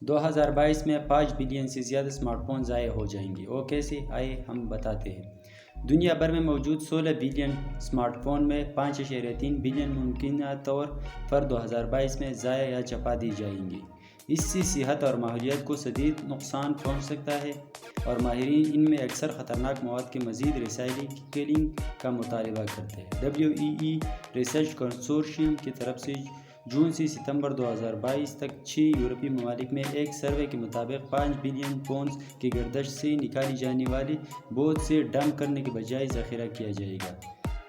2022 में 5 बिलियन से ज़्यादा स्मार्टफोन ज़ाया हो जाएंगे। वो कैसे, आए हम बताते हैं। दुनिया भर में मौजूद 16 बिलियन स्मार्टफोन में 5.3 बिलियन मुमकिन तौर पर 2022 में ज़ाया या चपा दी जाएंगी। इससे सेहत और माहौलियात को शदीद नुकसान पहुंच सकता है और माहिरीन इनमें अक्सर ख़तरनाक मवाद के मज़ीद रिसाइक्लिंग का मुतालबा करते हैं। WEE रिसर्च कंसोर्शियम की तरफ से जून से सितंबर 2022 तक 6 यूरोपीय ममालिक में एक सर्वे के मुताबिक 5 बिलियन पौंड्स की गर्दश से निकाली जाने वाली बोझ से डंप करने के बजाय ज़ख़ीरा किया जाएगा।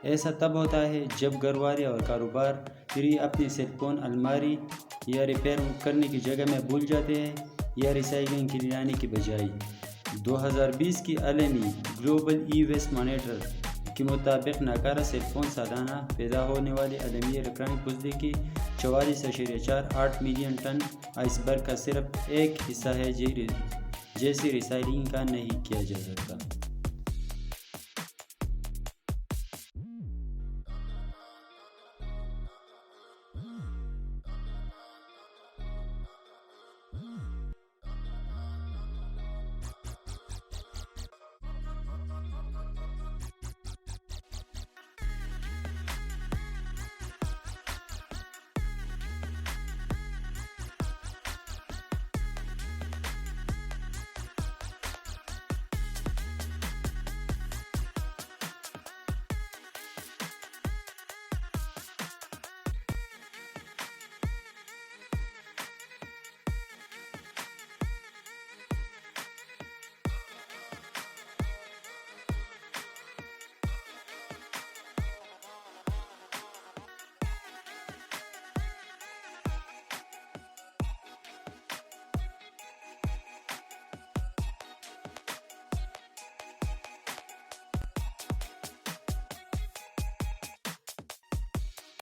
ऐसा तब होता है जब घरवाले और कारोबारी अपने सेलफोन अलमारी या रिपेयर करने की जगह में भूल जाते हैं या रिसाइक्लिंग के लिए लाने के बजाय। 2020 की आलमी ग्लोबल ई वेस्ट मॉनिटर के मुताबिक नाकारा सेलफोन सालाना पैदा होने वाले आलमी इलेक्ट्रॉनिक फजले की 44.48 मिलियन टन आइसबर्ग का सिर्फ एक हिस्सा है जैसे रिसाइक्लिंग का नहीं किया जा सकता।